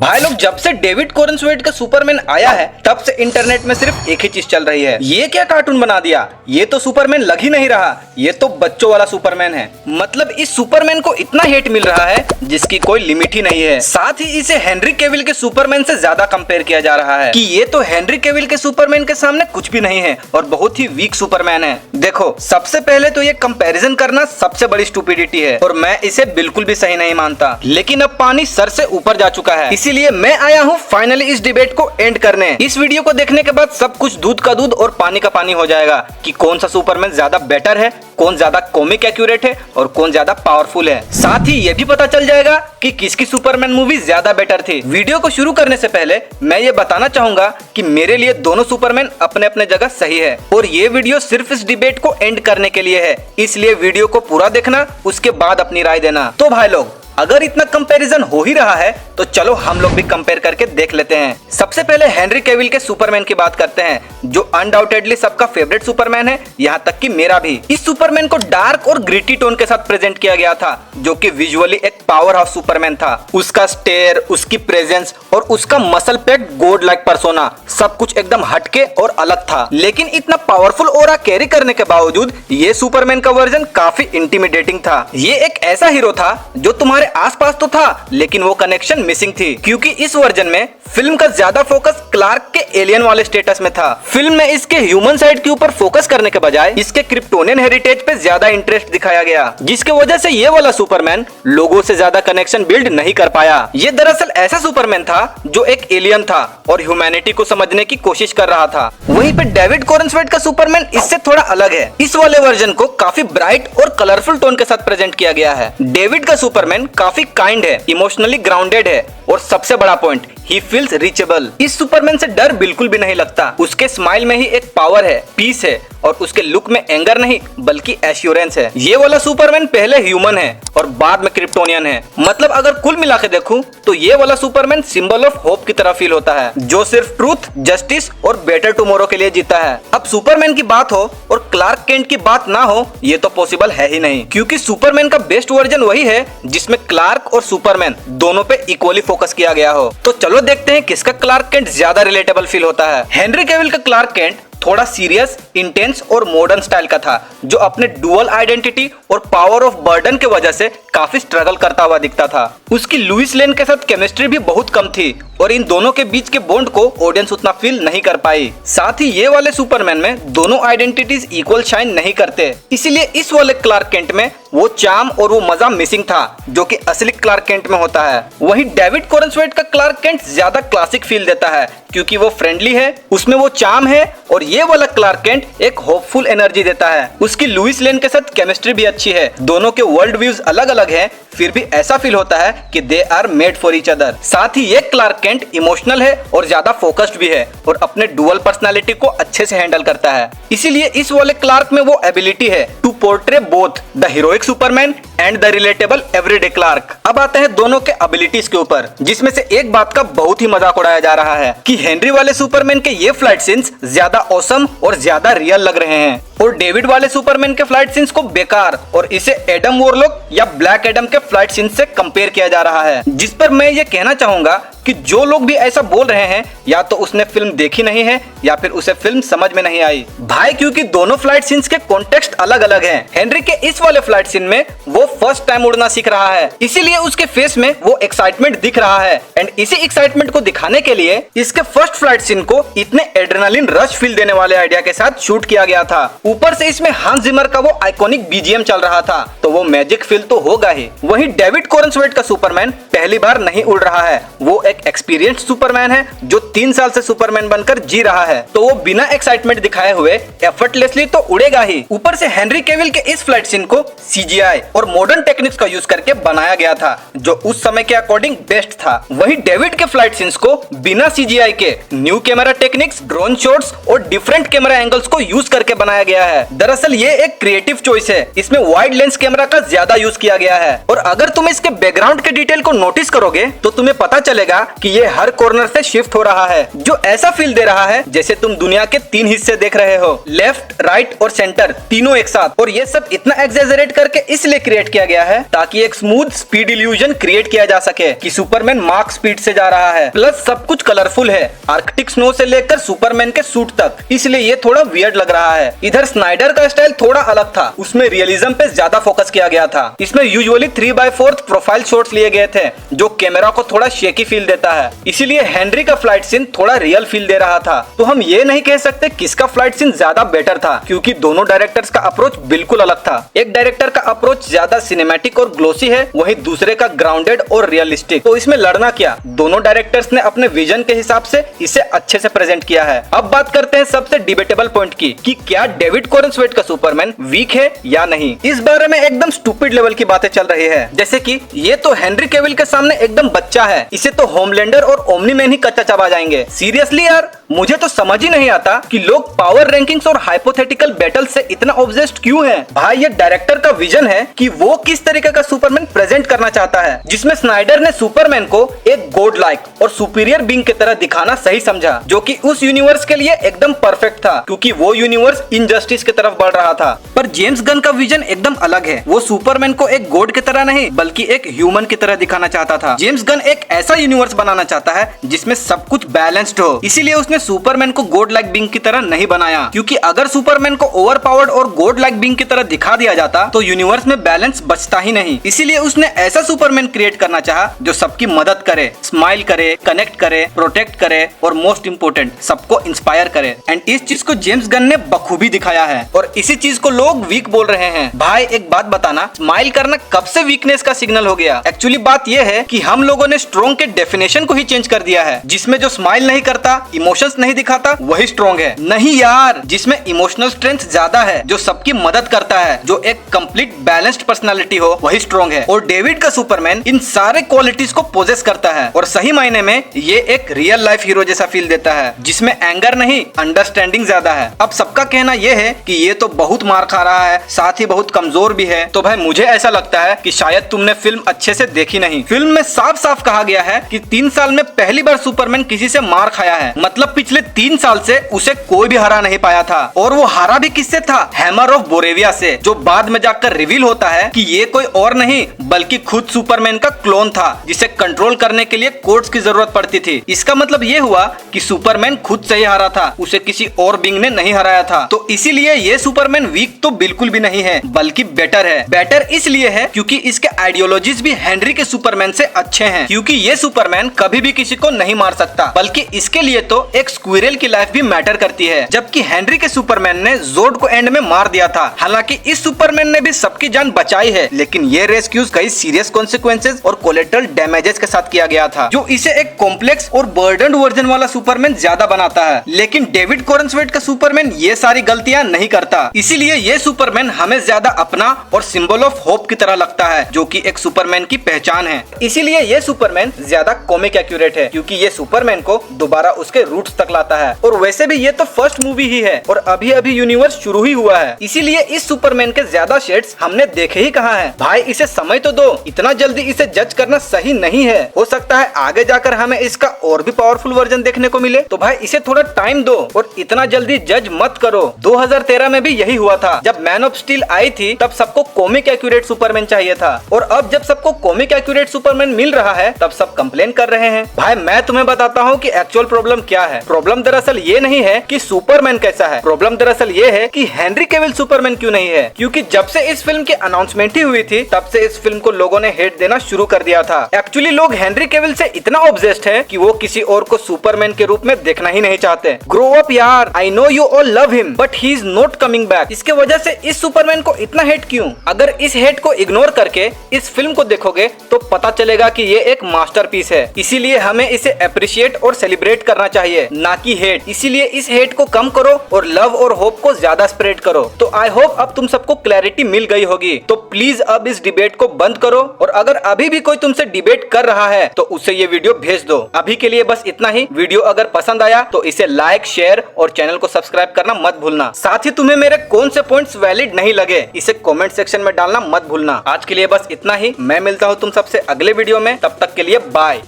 भाई लोग, जब से डेविड कॉरेंसवेट का सुपरमैन आया है तब से इंटरनेट में सिर्फ एक ही चीज चल रही है, ये क्या कार्टून बना दिया, ये तो सुपरमैन लग ही नहीं रहा, ये तो बच्चों वाला सुपरमैन है। मतलब इस सुपरमैन को इतना हेट मिल रहा है जिसकी कोई लिमिट ही नहीं है। साथ ही इसे हेनरी कैविल के सुपरमैन से ज्यादा कंपेयर किया जा रहा है कि ये तो हेनरी कैविल के सुपरमैन के सामने कुछ भी नहीं है और बहुत ही वीक सुपरमैन है। देखो, सबसे पहले तो ये कंपैरिजन करना सबसे बड़ी स्टूपिडिटी है और मैं इसे बिल्कुल भी सही नहीं मानता, लेकिन अब पानी सर से ऊपर जा चुका है, इसीलिए मैं आया हूँ फाइनली इस डिबेट को एंड करने। इस वीडियो को देखने के बाद सब कुछ दूध का दूध और पानी का पानी हो जाएगा कि कौन सा सुपरमैन ज्यादा बेटर है, कौन ज्यादा कॉमिक एक्यूरेट है और कौन ज्यादा पावरफुल है। साथ ही ये भी पता चल जाएगा कि किसकी सुपरमैन मूवी ज्यादा बेटर थी। वीडियो को शुरू करने से पहले मैं ये बताना चाहूंगा कि मेरे लिए दोनों सुपरमैन अपने अपने जगह सही है और ये वीडियो सिर्फ इस डिबेट को एंड करने के लिए है, इसलिए वीडियो को पूरा देखना, उसके बाद अपनी राय देना। तो भाई लोग, अगर इतना कंपैरिजन हो ही रहा है तो चलो हम लोग भी कंपेयर करके देख लेते हैं। सबसे पहले हेनरी कैविल के सुपरमैन की बात करते हैं, जो अनडाउटेडली सबका फेवरेट सुपरमैन है, यहाँ तक कि मेरा भी। इस सुपरमैन को डार्क और ग्रिटी टोन के साथ प्रेजेंट किया गया था, जो कि विजुअली एक पावर हाउस सुपरमैन था। उसका स्टेयर, उसकी प्रेजेंस और उसका muscle packed God like persona, सब कुछ एकदम हटके और अलग था। लेकिन इतना पावरफुल ऑरा कैरी करने के बावजूद ये सुपरमैन का वर्जन काफी इंटिमिडेटिंग था। ये एक ऐसा हीरो था जो तुम्हारे आसपास तो था, लेकिन वो कनेक्शन मिसिंग थी, क्योंकि इस वर्जन में फिल्म का ज्यादा फोकस क्लार्क के एलियन वाले स्टेटस में था। फिल्म में इसके ह्यूमन साइड के ऊपर फोकस करने के बजाय इसके क्रिप्टोनियन हेरिटेज पे ज्यादा इंटरेस्ट दिखाया गया, जिसके वजह से ये वाला सुपरमैन लोगों से ज्यादा कनेक्शन बिल्ड नहीं कर पाया। ये दरअसल ऐसा सुपरमैन था जो एक एलियन था और ह्यूमैनिटी को समझने की कोशिश कर रहा था। वहीं पे डेविड कॉरेंसवेट का सुपरमैन इससे थोड़ा अलग है। इस वाले वर्जन को काफी ब्राइट और कलरफुल टोन के साथ प्रेजेंट किया गया है। डेविड का सुपरमैन काफी काइंड है, इमोशनली ग्राउंडेड है और सबसे बड़ा पॉइंट, ही फील्स रीचेबल। इस सुपरमैन से डर बिल्कुल भी नहीं लगता। उसके स्माइल में ही एक पावर है, पीस है और उसके लुक में एंगर नहीं बल्कि एश्योरेंस है। ये वाला सुपरमैन पहले ह्यूमन है और बाद में क्रिप्टोनियन है। मतलब अगर कुल मिला के देखूं तो ये वाला सुपरमैन सिंबल ऑफ होप की तरह फील होता है, जो सिर्फ ट्रूथ, जस्टिस और बेटर टुमारो के लिए जीता है। अब सुपरमैन की बात हो और क्लार्क केंट की बात ना हो, ये तो पॉसिबल है ही नहीं, क्योंकि सुपरमैन का बेस्ट वर्जन वही है जिसमें क्लार्क और सुपरमैन दोनों पे इक्वली फोकस किया गया हो। तो चलो देखते हैं किसका क्लार्क केंट ज्यादा रिलेटेबल फील होता है। हेनरी कैविल का क्लार्क केंट थोड़ा सीरियस, इंटेंस और मॉडर्न स्टाइल का था, जो अपने डुअल आइडेंटिटी और पावर ऑफ बर्डन के वजह से काफी स्ट्रगल करता हुआ दिखता था। उसकी लुइस लेन के साथ केमिस्ट्री भी बहुत कम थी और इन दोनों के बीच के बॉन्ड को ऑडियंस उतना फील नहीं कर पाई। साथ ही ये वाले सुपरमैन में दोनों आइडेंटिटीज इक्वल शाइन नहीं करते, इसीलिए इस वाले क्लार्क केंट में वो चार्म और वो मजा मिसिंग था जो कि असली क्लार्क केंट में होता है। वहीं डेविड कॉरेंसवेट का क्लार्क केंट ज्यादा क्लासिक फील देता है, क्योंकि वो फ्रेंडली है, उसमें वो चार्म है और ये वाला क्लार्क केंट एक होपफुल एनर्जी देता है। उसकी लुइस लेन के साथ केमिस्ट्री भी अच्छी है, दोनों के वर्ल्ड व्यूज अलग अलग हैं, फिर भी ऐसा फील होता है कि they are made for each other. साथ ही ये क्लार्क केंट इमोशनल है और ज्यादा फोकस्ड भी है और अपने डुअल पर्सनालिटी को अच्छे से हैंडल करता है, इसीलिए इस वाले क्लार्क में वो एबिलिटी है to portray both the heroic Superman and the relatable everyday Clark. अब आते हैं दोनों के एबिलिटीज के ऊपर, जिसमें से एक बात का बहुत ही मजाक उड़ाया जा रहा है कि हेनरी वाले सुपरमैन के ये फ्लाइट सीन्स ज्यादा ऑसम और ज्यादा रियल लग रहे हैं और डेविड वाले सुपरमैन के फ्लाइट सीन्स को बेकार और इसे एडम वॉरलॉक या ब्लैक एडम के फ्लाइट सीन्स से कंपेयर किया जा रहा है। जिस पर मैं ये कहना चाहूंगा कि जो लोग भी ऐसा बोल रहे हैं या तो उसने फिल्म देखी नहीं है या फिर उसे फिल्म समझ में नहीं आई भाई, क्योंकि दोनों फ्लाइट सीन्स के कॉन्टेक्स्ट अलग अलग हैं। हेनरी के इस वाले फ्लाइट सीन में वो फर्स्ट टाइम उड़ना सीख रहा है, इसीलिए उसके फेस में वो एक्साइटमेंट दिख रहा है एंड इसी एक्साइटमेंट को दिखाने के लिए इसके फर्स्ट फ्लाइट सीन को इतने एड्रेनालिन रश फील देने वाले आइडिया के साथ शूट किया गया था। ऊपर से इसमें हांस जिमर का वो आइकॉनिक बीजीएम चल रहा था, तो वो मैजिक फील तो होगा ही। वहीं डेविड कॉरेंसवेट का सुपरमैन पहली बार नहीं उड़ रहा है, वो एक एक्सपीरियंस्ड सुपरमैन है जो 3 साल से सुपरमैन बनकर जी रहा है, तो वो बिना एक्साइटमेंट दिखाए हुए एफर्टलेसली तो उड़ेगा ही। ऊपर से हेनरी कैविल के इस फ्लाइट सीन को सीजीआई और मॉडर्न टेक्निक्स का यूज करके बनाया गया था, जो उस समय के अकॉर्डिंग बेस्ट था। वहीं डेविड के फ्लाइट सीन्स को बिना सीजीआई के new camera techniques, drone shots और डिफरेंट कैमरा एंगल्स को यूज करके बनाया गया है। दरअसल ये एक क्रिएटिव चॉइस है, इसमें वाइड लेंस कैमरा का ज्यादा यूज किया गया है। और अगर तुम इसके बैकग्राउंड के डिटेल को नोटिस करोगे तो तुम्हें पता चलेगा कि ये हर कॉर्नर से शिफ्ट हो रहा है, जो ऐसा फील दे रहा है जैसे तुम दुनिया के 3 हिस्से देख रहे हो, लेफ्ट, राइट और सेंटर, तीनों एक साथ। और ये सब इतना एक्सैजरेट करके इसलिए क्रिएट किया गया है ताकि एक स्मूथ स्पीड इल्यूजन क्रिएट किया जा सके कि सुपरमैन मार्क स्पीड से जा रहा है। प्लस सब कुछ कलरफुल है, आर्कटिक स्नो से लेकर सुपरमैन के सूट तक, इसलिए ये थोड़ा वियर्ड लग रहा है। इधर स्नाइडर का स्टाइल थोड़ा अलग था, उसमें रियलिज्म पे ज्यादा फोकस किया गया था। इसमें यूजुअली 3/4 प्रोफाइल शॉट्स लिए गए थे जो कैमरा को थोड़ा शेकी फील देता है, इसीलिए हेनरी का फ्लाइट सीन थोड़ा रियल फील दे रहा था। तो हम ये नहीं कह सकते किसका फ्लाइट सीन ज्यादा बेटर था, क्योंकि दोनों डायरेक्टर्स का अप्रोच बिल्कुल अलग था। एक डायरेक्टर का अप्रोच ज्यादा सिनेमैटिक और ग्लोसी है, वहीं दूसरे का ग्राउंडेड और रियलिस्टिक। तो इसमें लड़ना क्या, दोनों डायरेक्टर्स ने अपने विजन के हिसाब से इसे अच्छे से प्रेजेंट किया है। अब बात करते हैं सबसे डिबेटेबल पॉइंट की कि क्या डेविड कॉरेनस्वेट का सुपरमैन वीक है या नहीं। इस बारे में एकदम स्टूपिड लेवल की बातें चल रही है, जैसे कि ये तो हेनरी कैविल के सामने एकदम बच्चा है, इसे तो होमलैंडर और ओमनी मैन ही कच्चा चबा जाएंगे। सीरियसली यार, मुझे तो समझ ही नहीं आता कि लोग पावर रैंकिंग्स और हाइपोथेटिकल बैटल से इतना ऑब्सेस्ड क्यों हैं। भाई ये डायरेक्टर का विजन है कि वो किस तरीके का सुपरमैन प्रेजेंट करना चाहता है, जिसमें स्नाइडर ने सुपरमैन को एक गॉड लाइक और सुपीरियर बीइंग की तरह दिखाना सही समझा, जो कि उस यूनिवर्स के लिए एकदम परफेक्ट था, क्योंकि वो यूनिवर्स इनजस्टिस की तरफ बढ़ रहा था। पर जेम्स गन का विजन एकदम अलग है, वो सुपरमैन को एक गॉड की तरह नहीं बल्कि एक ह्यूमन की तरह दिखाना चाहता था। जेम्स गन एक ऐसा यूनिवर्स बनाना चाहता है जिसमें सब कुछ बैलेंस्ड हो, इसीलिए उसने सुपरमैन को गॉड लाइक बीइंग की तरह नहीं बनाया, क्योंकि अगर सुपरमैन को ओवरपावर्ड और गॉड लाइक बीइंग की तरह दिखा दिया जाता तो यूनिवर्स में बैलेंस बचता ही नहीं। इसीलिए उसने ऐसा सुपरमैन क्रिएट करना चाहा जो सबकी मदद करे, स्माइल करे, कनेक्ट करे, प्रोटेक्ट करे और मोस्ट इंपोर्टेंट सबको इंस्पायर करे। एंड इस चीज को जेम्स गन ने बखूबी दिखाया है और इसी चीज को लोग वीक बोल रहे हैं। भाई एक बात बताना, स्माइल करना कब से वीकनेस का सिग्नल हो गया? एक्चुअली बात यह है कि हम लोगों ने स्ट्रॉन्ग के डेफिनेशन को ही चेंज कर दिया है, जिसमें जो स्माइल नहीं करता, इमोशंस नहीं दिखाता, वही स्ट्रॉन्ग है। नहीं यार, जिसमें इमोशनल स्ट्रेंथ ज्यादा है, जो सबकी मदद करता है, जो एक कंप्लीट बैलेंस्ड पर्सनालिटी हो, वही स्ट्रॉन्ग है। और डेविड का सुपरमैन इन सारे क्वालिटीज को पोजेस करता है और सही मायने में ये एक रियल लाइफ हीरो जैसा फील देता है, जिसमें एंगर नहीं अंडरस्टैंडिंग ज्यादा है। अब सबका कहना यह है कि ये तो बहुत मार खा रहा है, साथ ही बहुत कमजोर भी है। तो भाई मुझे ऐसा लगता है कि शायद तुमने फिल्म अच्छे से देखी नहीं। फिल्म में साफ साफ कहा गया है कि 3 साल में पहली बार सुपरमैन किसी से मार खाया है, मतलब पिछले 3 साल से उसे कोई भी हरा नहीं पाया था। और वो हारा भी किससे था? हैमर ऑफ बोरेविया से, जो बाद में जाकर रिवील होता है कि ये कोई और नहीं बल्कि खुद सुपरमैन का क्लोन था, जिसे कंट्रोल करने के लिए कोड्स की जरूरत पड़ती थी। इसका मतलब ये हुआ कि सुपरमैन खुद से ही हारा था, उसे किसी और बीइंग ने नहीं हराया था। तो इसीलिए ये सुपरमैन वीक तो बिल्कुल भी नहीं है, बल्कि बेटर है। बेटर इसलिए है क्योंकि इसके आइडियोलॉजीज भी हेनरी के सुपरमैन से अच्छे हैं, क्योंकि ये सुपरमैन कभी भी किसी को नहीं मार सकता, बल्कि इसके लिए तो एक स्क्विरल की लाइफ भी मैटर करती है, जबकि हेनरी के सुपरमैन ने जोड को एंड में मार दिया था। हालांकि इस सुपरमैन ने भी सबकी जान बचाई है, लेकिन ये रेस्क्यूज कई सीरियस कॉन्सिक्वेंसेस और कोलेटरल डैमेजेस के साथ किया गया था, जो इसे एक कॉम्प्लेक्स और बर्डन्ड वर्जन वाला सुपरमैन ज्यादा बनाता है। लेकिन डेविड कॉरेनस्वेट का सुपरमैन ये सारी गलतियां नहीं करता, इसीलिए ये सुपरमैन हमें ज्यादा अपना और सिंबल ऑफ होप की तरह लगता है, जो कि एक सुपरमैन की पहचान है। इसीलिए ये सुपरमैन ज्यादा कॉमिक एक्यूरेट है, क्योंकि ये सुपरमैन को दोबारा उसके रूट्स तक लाता है। और वैसे भी ये तो फर्स्ट मूवी ही है और अभी अभी यूनिवर्स शुरू ही हुआ है, इसीलिए इस सुपरमैन के ज्यादा शेड्स हमने देखे ही कहाँ हैं। भाई इसे समय तो दो, इतना जल्दी इसे जज करना सही नहीं है। हो सकता है आगे जाकर हमें इसका और भी पावरफुल वर्जन देखने को मिले, तो भाई इसे थोड़ा टाइम दो और इतना जल्दी जज मत करो। 2013 में भी यही हुआ था, जब मैन ऑफ स्टील आई थी तब सबको कॉमिक एक्यूरेट सुपरमैन चाहिए था, और अब जब सबको कॉमिक एक्यूरेट सुपरमैन मिल रहा है तब सब कंप्लेन कर रहे हैं। भाई मैं तुम्हें बताता हूँ कि एक्चुअल प्रॉब्लम क्या है। प्रॉब्लम दरअसल ये नहीं है कि सुपरमैन कैसा है, प्रॉब्लम दरअसल ये है कि हेनरी कैविल सुपरमैन क्यों नहीं है। क्योंकि जब से इस फिल्म की अनाउंसमेंट ही हुई थी तब से इस फिल्म को लोगों ने हेट देना शुरू कर दिया था। एक्चुअली लोग हेनरी कैविल से इतना ऑब्सेस्ड है कि वो किसी और को सुपरमैन के रूप में देखना ही नहीं चाहते। ग्रो अप यार, I know you all love him but he is not coming back. इसके वजह से इस सुपरमैन को इतना हेट क्यों? अगर इस हेट को इग्नोर करके इस फिल्म को देखोगे तो पता चलेगा कि ये एक मास्टरपीस है, इसीलिए हमें इसे अप्रिशिएट और सेलिब्रेट करना चाहिए। ना कि हेट। इसीलिए इस हेट को कम करो और लव और होप को ज्यादा स्प्रेड करो। तो आई होप अब तुम सबको क्लैरिटी मिल गई होगी। तो प्लीज अब इस डिबेट को बंद करो और अगर अभी भी कोई तुमसे डिबेट कर रहा है तो उसे ये वीडियो भेज दो। अभी के लिए बस इतना ही। वीडियो अगर पसंद आया तो इसे लाइक, शेयर और चैनल को सब्सक्राइब करना मत भूलना। साथ ही तुम्हें मेरे कौन से पॉइंट्स वैलिड नहीं लगे इसे कमेंट सेक्शन में डालना मत भूलना। आज के लिए बस इतना ही। मैं मिलता हूँ तुम सबसे अगले वीडियो में। तब तक के लिए बाय।